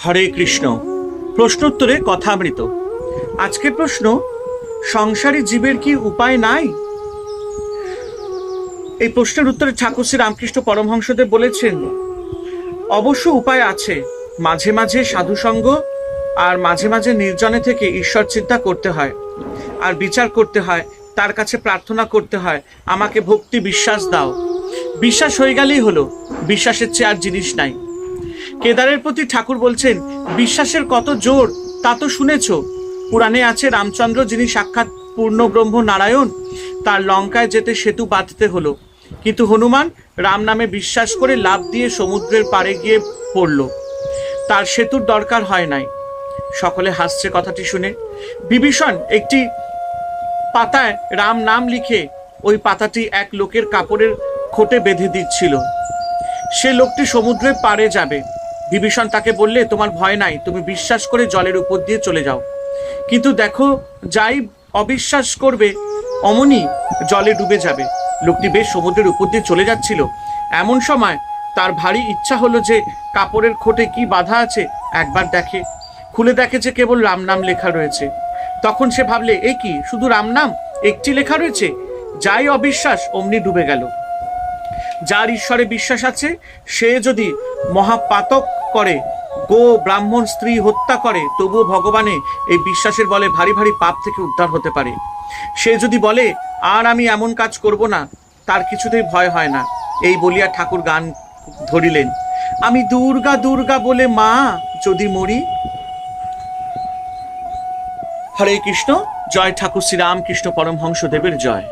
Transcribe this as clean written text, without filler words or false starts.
হরে কৃষ্ণ। প্রশ্নোত্তরে কথামৃত। আজকের প্রশ্ন, সংসারী জীবের কি উপায় নাই? এই প্রশ্নের উত্তরে ঠাকুর শ্রী রামকৃষ্ণ পরমহংসদেব বলেছেন, অবশ্য উপায় আছে। মাঝে মাঝে সাধুসঙ্গ আর মাঝে মাঝে নির্জনে থেকে ঈশ্বর চিন্তা করতে হয়, আর বিচার করতে হয়, তার কাছে প্রার্থনা করতে হয়, আমাকে ভক্তি বিশ্বাস দাও। বিশ্বাস হয়ে গেলেই হলো, বিশ্বাসের চেয়ে আর জিনিস নাই। কেদারের প্রতি ঠাকুর বলছেন, বিশ্বাসের কত জোর তা তো শুনেছ। পুরাণে আছে, রামচন্দ্র যিনি সাক্ষাৎ পূর্ণ ব্রহ্ম নারায়ণ, তার লঙ্কায় যেতে সেতু বাঁধতে হলো, কিন্তু হনুমান রাম নামে বিশ্বাস করে লাফ দিয়ে সমুদ্রের পাড়ে গিয়ে পড়ল, তার সেতুর দরকার হয় নাই। সকলে হাসছে কথাটি শুনে। বিভীষণ একটি পাতায় রাম নাম লিখে ওই পাতাটি এক লোকের কাপড়ের খোটে বেঁধে দিচ্ছিল। সে লোকটি সমুদ্রের পাড়ে যাবে। বিভীষণ তাকে বললে, তোমার ভয় নাই, তুমি বিশ্বাস করে জলের উপর দিয়ে চলে যাও। কিন্তু দেখো, যাই অবিশ্বাস করবে অমনি জলে ডুবে যাবে। লোকটি বেশ সমুদ্রের উপর দিয়ে চলে যাচ্ছিল, এমন সময় তার ভারী ইচ্ছা হলো যে কাপড়ের খোটে কি বাঁধা আছে একবার দেখে। খুলে দেখে যে কেবল রাম নাম লেখা রয়েছে। তখন সে ভাবলে, এ কি, শুধু রাম নাম একটি লেখা রয়েছে? যাই অবিশ্বাস অমনি ডুবে গেল। যার ঈশ্বরে বিশ্বাস আছে, সে যদি মহাপাতক করে, গো ব্রাহ্মণ স্ত্রী হত্যা করে, তবুও ভগবানে এই বিশ্বাসের বলে ভারী ভারী পাপ থেকে উদ্ধার হতে পারে। সে যদি বলে, আর আমি এমন কাজ করব না, তার কিছুতেই ভয় হয় না। এই বলিয়া ঠাকুর গান ধরিলেন, আমি দুর্গা দুর্গা বলে মা যদি মরি। হরে কৃষ্ণ। জয় ঠাকুর শ্রী রামকৃষ্ণ পরমহংসদেবের জয়।